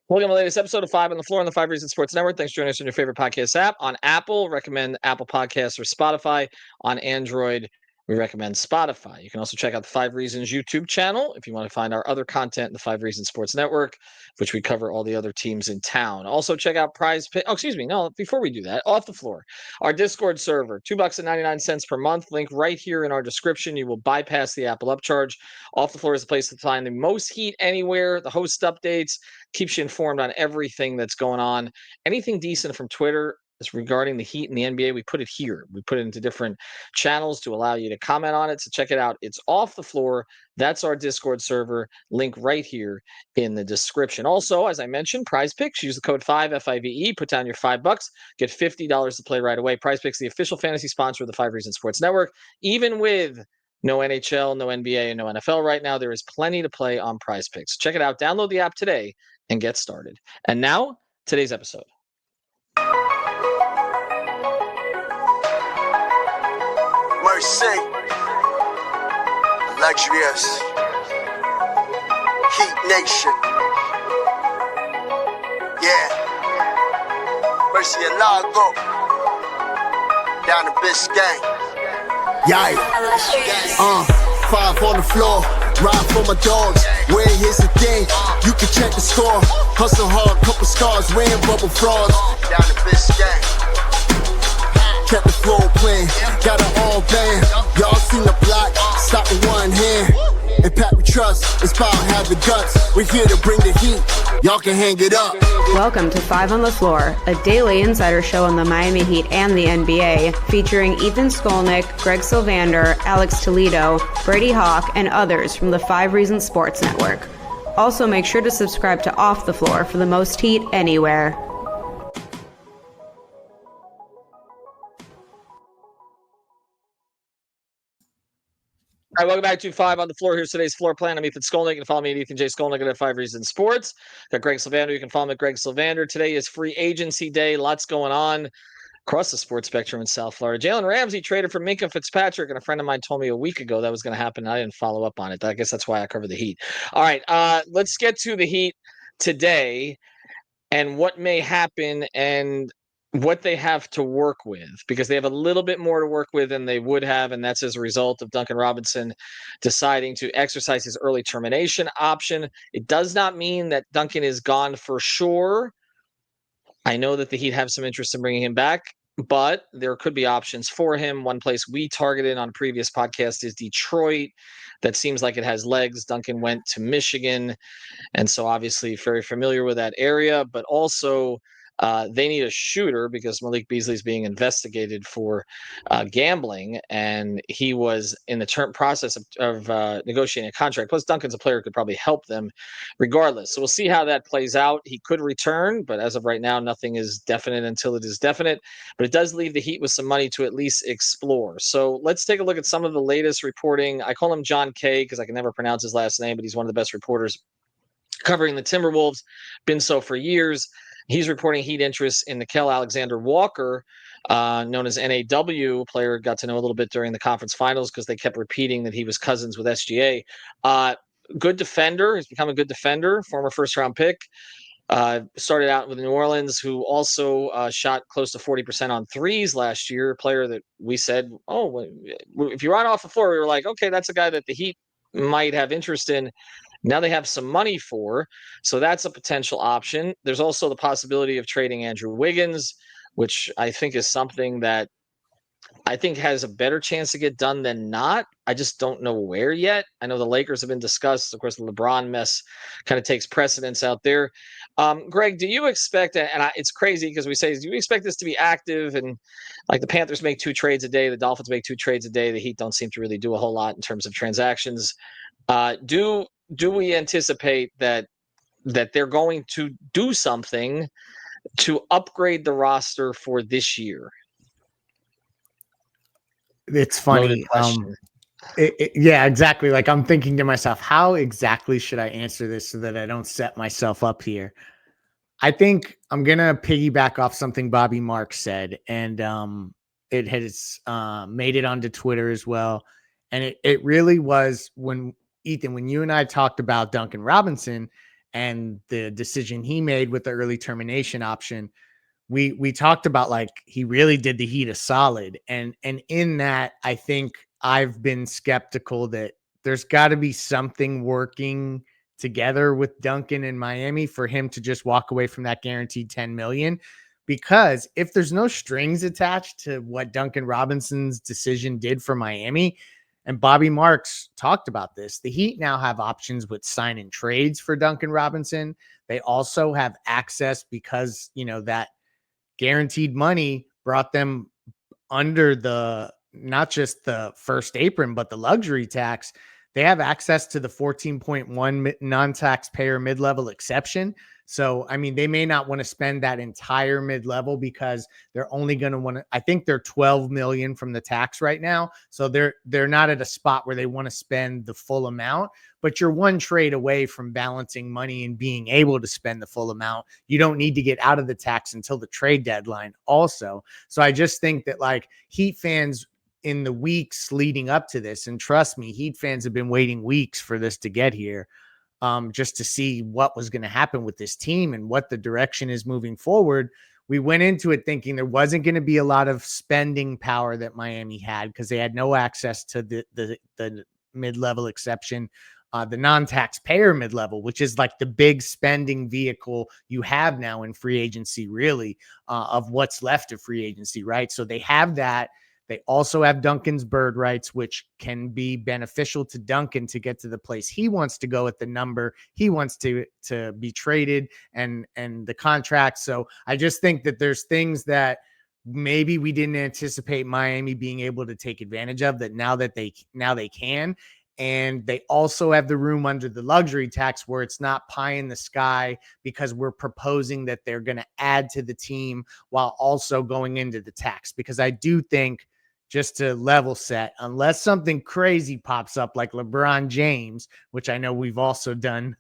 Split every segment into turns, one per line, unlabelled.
Welcome to the latest episode of Five on the Floor on the Five Reasons Sports Network. Thanks for joining us on your favorite podcast app. On Apple, recommend Apple Podcasts or Spotify. On Android, we recommend Spotify. You can also check out the Five Reasons YouTube channel if you want to find our other content in the Five Reasons Sports Network, which we cover all the other teams in town. Also, check out Prize Pick. Oh, excuse me. No, before we do that, Off the Floor, our Discord server, $2.99 per month. Link right here in our description. You will bypass the Apple upcharge. Off the Floor is the place to find the most heat anywhere, the host updates, keeps you informed on everything that's going on. Anything decent from Twitter is regarding the Heat and the NBA, we put it here. We put it into different channels to allow you to comment on it. So check it out. It's Off the Floor. That's our Discord server. Link right here in the description. Also, as I mentioned, Prize Picks. Use the code 5 FIVE. Put down your $5. Get $50 to play right away. Prize Picks, the official fantasy sponsor of the Five Reasons Sports Network. Even with no NHL, no NBA, and no NFL right now, there is plenty to play on Prize Picks. Check it out. Download the app today and get started. And now, today's episode.
Mercy, luxurious, Heat Nation, yeah, Mercy and Lago, down to Biscayne, yeah, five on the floor, ride for my dogs, where here's the thing, you can check the score, hustle hard, couple scars, wearing bubble frauds, down to Biscayne. Kept the flow playing, got it all banned. Y'all seen the block, stop with one hand. And Pat we trust, it's about have the guts. We're here to bring the heat, y'all can hang it up.
Welcome to Five on the Floor, a daily insider show on the Miami Heat and the NBA, featuring Ethan Skolnick, Greg Sylvander, Alex Toledo, Brady Hawk, and others from the Five Reasons Sports Network. Also make sure to subscribe to Off the Floor for the most heat anywhere.
All right, welcome back to Five on the Floor. Here's today's floor plan. I'm Ethan Skolnick. You can follow me at Ethan J. Skolnick at Five Reasons Sports. Got Greg Sylvander. You can follow me at Greg Sylvander. Today is free agency day. Lots going on across the sports spectrum in South Florida. Jalen Ramsey traded for Minkah Fitzpatrick, and a friend of mine told me a week ago that was going to happen. I didn't follow up on it. I guess that's why I cover the Heat. All right, let's get to the Heat today and what may happen and what they have to work with, because they have a little bit more to work with than they would have, and that's as a result of Duncan Robinson deciding to exercise his early termination option. It does not mean that Duncan is gone for sure. I know that the Heat have some interest in bringing him back, but there could be options for him. One place we targeted on a previous podcast is Detroit. That seems like it has legs. Duncan went to Michigan, and so obviously very familiar with that area, but also they need a shooter because Malik Beasley is being investigated for gambling, and he was in the process of negotiating a contract. Plus, Duncan's a player who could probably help them regardless. So we'll see how that plays out. He could return, but as of right now, nothing is definite until it is definite. But it does leave the Heat with some money to at least explore. So let's take a look at some of the latest reporting. I call him John Kay because I can never pronounce his last name, but he's one of the best reporters covering the Timberwolves, been so for years. He's reporting Heat interest in Nickeil Alexander-Walker, known as NAW player. Got to know a little bit during the conference finals because they kept repeating that he was cousins with SGA. Good defender. He's become a good defender, former first-round pick. Started out with New Orleans, who also shot close to 40% on threes last year. A player that we said, oh, if you run off the floor, we were like, okay, that's a guy that the Heat might have interest in. Now they have some money for, so that's a potential option. There's also the possibility of trading Andrew Wiggins, which I think is something that I think has a better chance to get done than not. I just don't know where yet. I know the Lakers have been discussed. Of course, the LeBron mess kind of takes precedence out there. Greg, do you expect, and it's crazy because we say, do you expect this to be active? And like the Panthers make 2 trades a day, the Dolphins make 2 trades a day. The Heat don't seem to really do a whole lot in terms of transactions. Do we anticipate that they're going to do something to upgrade the roster for this year?
It's funny. Yeah, exactly. Like I'm thinking to myself, how exactly should I answer this so that I don't set myself up here? I think I'm going to piggyback off something Bobby Marks said, and it has made it onto Twitter as well. And it really was when Ethan, when you and I talked about Duncan Robinson and the decision he made with the early termination option, we talked about like he really did the Heat a solid. And in that, I think I've been skeptical that there's got to be something working together with Duncan in Miami for him to just walk away from that guaranteed 10 million. Because if there's no strings attached to what Duncan Robinson's decision did for Miami, and Bobby Marks talked about this, the Heat now have options with sign and trades for Duncan Robinson. They also have access because, that guaranteed money brought them under the not just the first apron, but the luxury tax. They have access to the 14.1 non-taxpayer mid-level exception. So, I mean, they may not want to spend that entire mid-level because they're only going to want to, I think they're 12 million from the tax right now. So they're not at a spot where they want to spend the full amount, but you're one trade away from balancing money and being able to spend the full amount. You don't need to get out of the tax until the trade deadline also. So I just think that like Heat fans in the weeks leading up to this, and trust me, Heat fans have been waiting weeks for this to get here, just to see what was going to happen with this team and what the direction is moving forward. We went into it thinking there wasn't going to be a lot of spending power that Miami had because they had no access to the mid-level exception, the non-taxpayer mid-level, which is like the big spending vehicle you have now in free agency, really, of what's left of free agency, right? So they have that. They also have Duncan's bird rights, which can be beneficial to Duncan to get to the place he wants to go at the number he wants to be traded and the contract. So I just think that there's things that maybe we didn't anticipate Miami being able to take advantage of that now they can. And they also have the room under the luxury tax where it's not pie in the sky because we're proposing that they're going to add to the team while also going into the tax. Because I do think, just to level set, unless something crazy pops up like LeBron James, which I know we've also done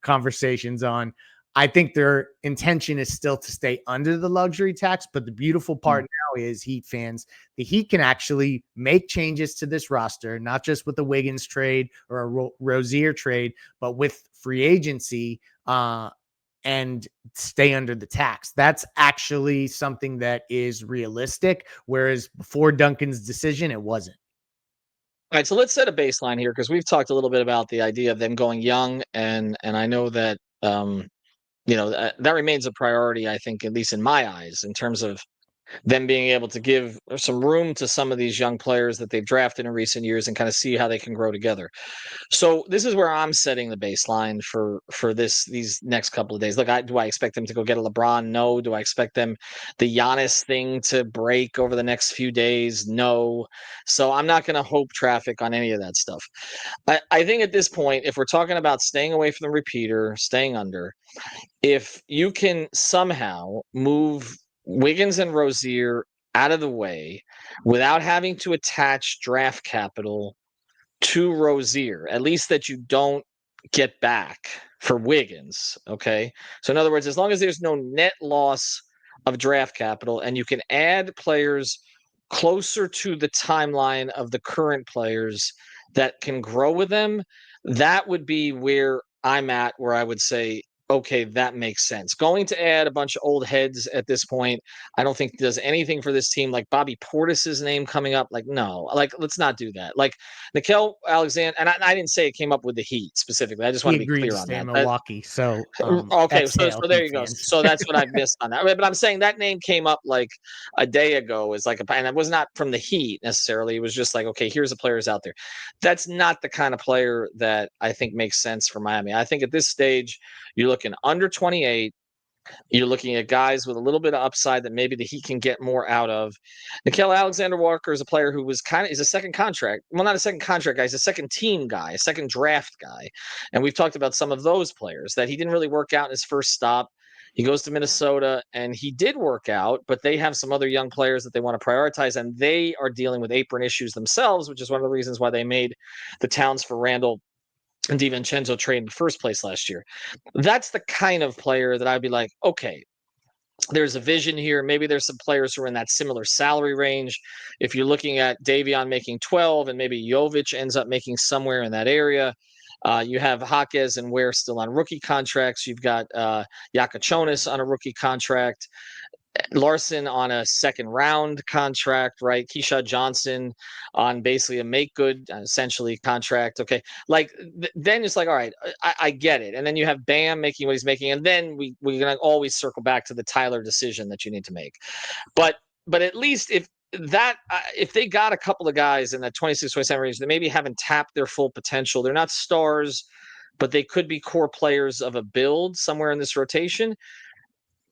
conversations on, I think their intention is still to stay under the luxury tax. But the beautiful part now is, Heat fans, the Heat can actually make changes to this roster, not just with the Wiggins trade or a Rozier trade, but with free agency, and stay under the tax. That's actually something that is realistic, whereas before Duncan's decision, it wasn't.
All right, so let's set a baseline here because we've talked a little bit about the idea of them going young, and I know that that remains a priority. I think, at least in my eyes, in terms of them being able to give some room to some of these young players that they've drafted in recent years and kind of see how they can grow together. So this is where I'm setting the baseline for these next couple of days. Look, do I expect them to go get a LeBron? No. Do I expect the Giannis thing to break over the next few days? No. So I'm not going to hope traffic on any of that stuff. I think at this point, if we're talking about staying away from the repeater, staying under, if you can somehow move Wiggins and Rozier out of the way without having to attach draft capital to Rozier, at least that you don't get back for Wiggins. Okay. So, in other words, as long as there's no net loss of draft capital and you can add players closer to the timeline of the current players that can grow with them, that would be where I'm at, where I would say, okay, that makes sense. Going to add a bunch of old heads at this point, I don't think does anything for this team. Like Bobby Portis's name coming up, like no, like let's not do that. Like Nickeil Alexander, and I didn't say it came up with the Heat specifically. I just want
He
to be
agreed to
clear on
stay in
that.
Milwaukee. So
Okay, so
exhale,
there
Heat
you go.
fans.
So that's what I've missed on that. But I'm saying that name came up like a day ago as like and it was not from the Heat necessarily. It was just like, okay, here's the players out there. That's not the kind of player that I think makes sense for Miami. I think at this stage, you're looking under 28. You're looking at guys with a little bit of upside that maybe the Heat can get more out of. Nickeil Alexander-Walker is a player who was is a second contract. Well, not a second contract guy. He's a second team guy, a second draft guy. And we've talked about some of those players that he didn't really work out in his first stop. He goes to Minnesota and he did work out, but they have some other young players that they want to prioritize, and they are dealing with apron issues themselves, which is one of the reasons why they made the Towns for Randall and DiVincenzo trade in the first place last year. That's the kind of player that I'd be like, okay, there's a vision here. Maybe there's some players who are in that similar salary range. If you're looking at Davion making 12 and maybe Jovic ends up making somewhere in that area, You have Jaquez and Ware still on rookie contracts. You've got Yakachonis on a rookie contract. Larson on a second round contract, right? Keyshawn Johnson on basically a make good, essentially contract. Okay. Like then it's like, all right, I get it. And then you have Bam making what he's making. And then we're going to always circle back to the Tyler decision that you need to make. But at least if they got a couple of guys in that 26, 27 range that maybe haven't tapped their full potential, they're not stars, but they could be core players of a build somewhere in this rotation,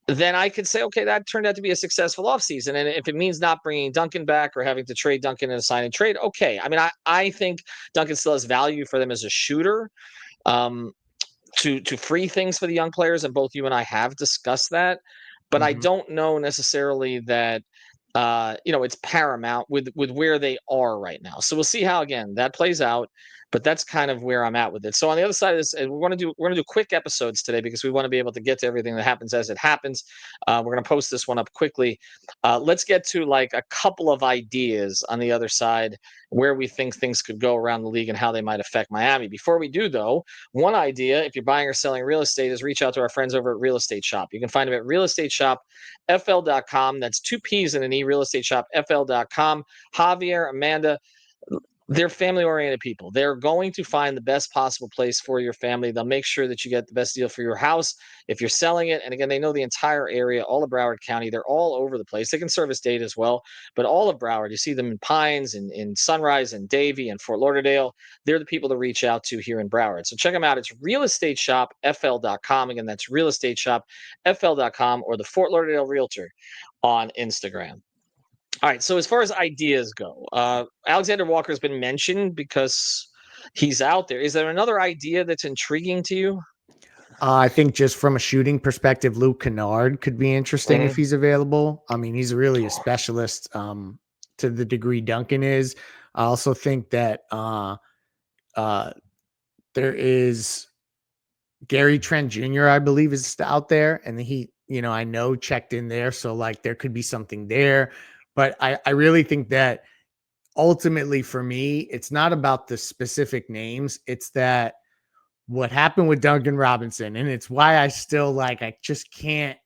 then I could say, okay, that turned out to be a successful offseason. And if it means not bringing Duncan back or having to trade Duncan in a sign and trade, okay. I mean, I think Duncan still has value for them as a shooter, to free things for the young players, and both you and I have discussed that. But I don't know necessarily that it's paramount with where they are right now. So we'll see how again that plays out. But that's kind of where I'm at with it. So on the other side of this, we're going to do quick episodes today because we want to be able to get to everything that happens as it happens. We're going to post this one up quickly. Let's get to like a couple of ideas on the other side where we think things could go around the league and how they might affect Miami. Before we do, though, one idea, if you're buying or selling real estate, is reach out to our friends over at Real Estate Shop. You can find them at realestateshopfl.com. That's 2 P's and an E, realestateshopfl.com. Javier, Amanda, they're family-oriented people. They're going to find the best possible place for your family. They'll make sure that you get the best deal for your house if you're selling it. And again, they know the entire area, all of Broward County. They're all over the place. They can service Dade as well, but all of Broward. You see them in Pines and in Sunrise and Davie and Fort Lauderdale. They're the people to reach out to here in Broward. So check them out. It's realestateshopfl.com. Again, that's realestateshopfl.com, or the Fort Lauderdale Realtor on Instagram. All right. So as far as ideas go, Alexander Walker has been mentioned because he's out there. Is there another idea that's intriguing to you?
I think just from a shooting perspective, Luke Kennard could be interesting if he's available. I mean, he's really a specialist to the degree Duncan is. I also think that there is Gary Trent Jr., I believe, is out there, and he, I know checked in there. So like there could be something there. But I really think that ultimately for me, it's not about the specific names. It's that what happened with Duncan Robinson. And it's why I still I just can't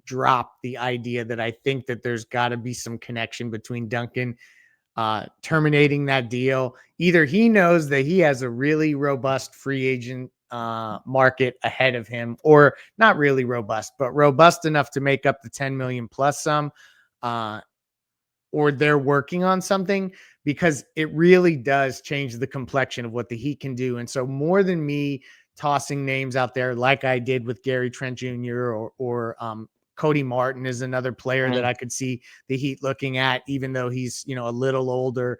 drop the idea that I think that there's got to be some connection between Duncan terminating that deal. Either he knows that he has a really robust free agent market ahead of him, or not really robust, but robust enough to make up the 10 million plus some, or they're working on something, because it really does change the complexion of what the Heat can do. And so more than me tossing names out there like I did with Gary Trent Jr. or Cody Martin is another player that I could see the Heat looking at, even though he's, a little older.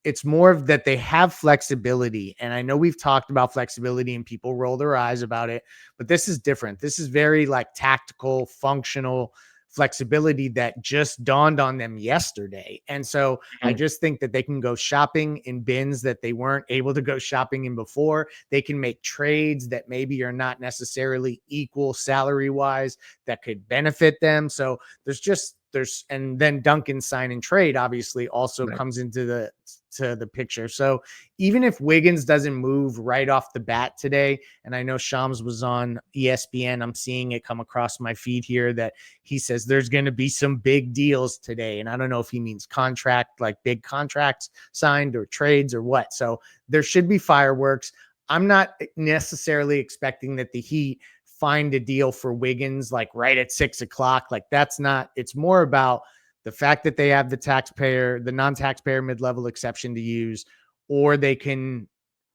It's more of that they have flexibility. And I know we've talked about flexibility and people roll their eyes about it, but this is different. This is very tactical, functional flexibility that just dawned on them yesterday. And so I just think that they can go shopping in bins that they weren't able to go shopping in before. They can make trades that maybe are not necessarily equal salary wise that could benefit them. So and then Duncan's sign and trade obviously also comes into the picture. So even if Wiggins doesn't move right off the bat today, and I know Shams was on ESPN, I'm seeing it come across my feed here that he says there's going to be some big deals today. And I don't know if he means contract, like big contracts signed, or trades, or what. So there should be fireworks. I'm not necessarily expecting that the Heat find a deal for Wiggins right at 6 o'clock. That's not, it's more about the fact that they have the non-taxpayer mid-level exception to use, or they can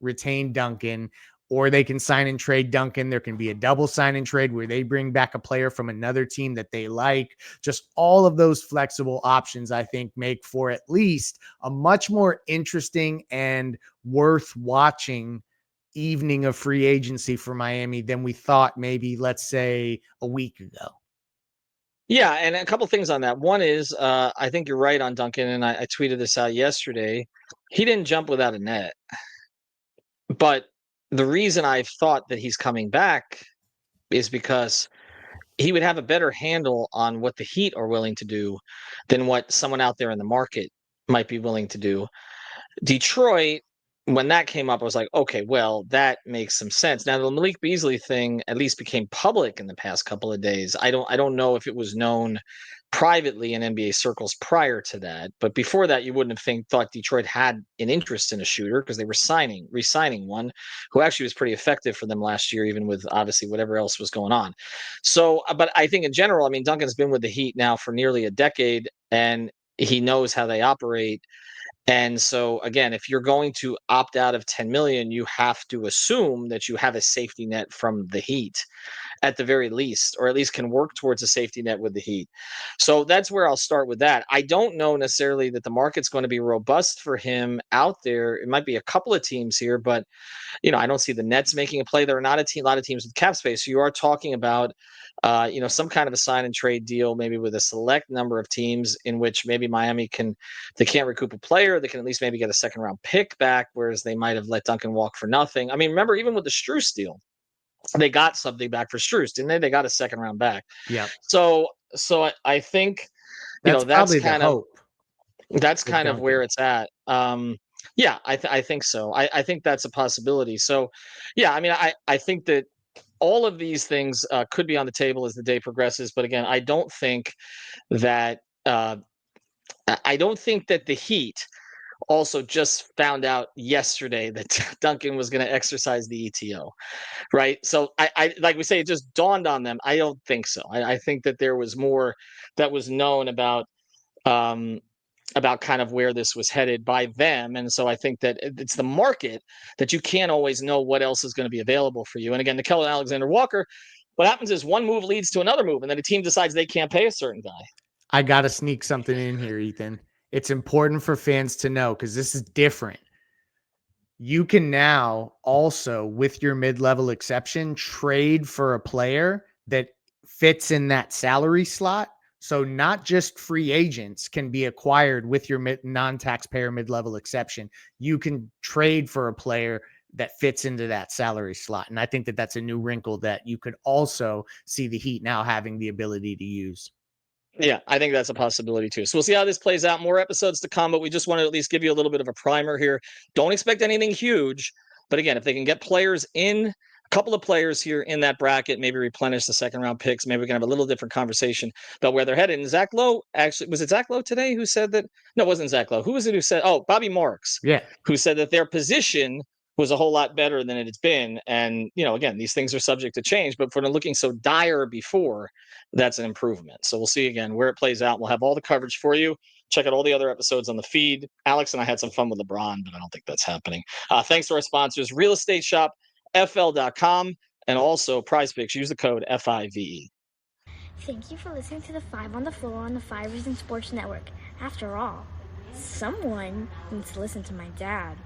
retain Duncan, or they can sign and trade Duncan. There can be a double sign and trade where they bring back a player from another team that they like. Just all of those flexible options, I think, make for at least a much more interesting and worth watching evening of free agency for Miami than we thought maybe, let's say, a week ago.
Yeah, and a couple things on that. One is, I think you're right on Duncan, and I tweeted this out yesterday. He didn't jump without a net. But the reason I thought that he's coming back is because he would have a better handle on what the Heat are willing to do than what someone out there in the market might be willing to do. Detroit when that came up, I was like, okay, well, that makes some sense. Now the Malik Beasley thing at least became public in the past couple of days. I don't know if it was known privately in NBA circles prior to that, but before that, you wouldn't have thought Detroit had an interest in a shooter because they were re-signing one who actually was pretty effective for them last year, even with obviously whatever else was going on. So, but I think in general, I mean, Duncan's been with the Heat now for nearly a decade, and he knows how they operate. And so again, if you're going to opt out of 10 million, you have to assume that you have a safety net from the Heat at the very least, or at least can work towards a safety net with the Heat. So that's where I'll start with that. I don't know necessarily that the market's going to be robust for him out there. It might be a couple of teams here, but I don't see the Nets making a play. There are not a lot of teams with cap space. So you are talking about, some kind of a sign and trade deal, maybe with a select number of teams in which maybe Miami they can't recoup a player. They can at least maybe get a second round pick back, whereas they might have let Duncan walk for nothing. I mean, remember, even with the Strus deal, they got something back for Strus, didn't they? They got a second round back.
Yeah.
So I think,
that's probably the hope.
That's kind of where it's at. Yeah, I think so. I think that's a possibility. So, yeah, I mean, I think that all of these things could be on the table as the day progresses. But again, that I don't think that the Heat also just found out yesterday that Duncan was going to exercise the ETO, right? So I like we say, it just dawned on them. I don't think so. I think that there was more that was known about kind of where this was headed by them. And so I think that it's the market that you can't always know what else is going to be available for you. And again, Nickeil Alexander-Walker, what happens is one move leads to another move, and then a team decides they can't pay a certain guy.
I got to sneak something in here, Ethan. It's important for fans to know because this is different. You can now also, with your mid-level exception, trade for a player that fits in that salary slot. So not just free agents can be acquired with your non-taxpayer mid-level exception. You can trade for a player that fits into that salary slot. And I think that that's a new wrinkle that you could also see the Heat now having the ability to use.
Yeah, I think that's a possibility too. So we'll see how this plays out. More episodes to come, but we just want to at least give you a little bit of a primer here. Don't expect anything huge, but again, if they can get players in, a couple of players here in that bracket, maybe replenish the second round picks, maybe we can have a little different conversation about where they're headed. And Zach Lowe, actually, was it Zach Lowe today who said that? No, it wasn't Zach Lowe. Who was it who said? Oh, Bobby Marks.
Yeah.
Who said that their position was a whole lot better than it's been. And, again, these things are subject to change, but for looking so dire before, that's an improvement. So we'll see again where it plays out. We'll have all the coverage for you. Check out all the other episodes on the feed. Alex and I had some fun with LeBron, but I don't think that's happening. Thanks to our sponsors, Real Estate Shop, FL.com, and also Prize Picks. Use the code FIVE.
Thank you for listening to the Five on the Floor on the 5 Reasons Sports Network. After all, someone needs to listen to my dad.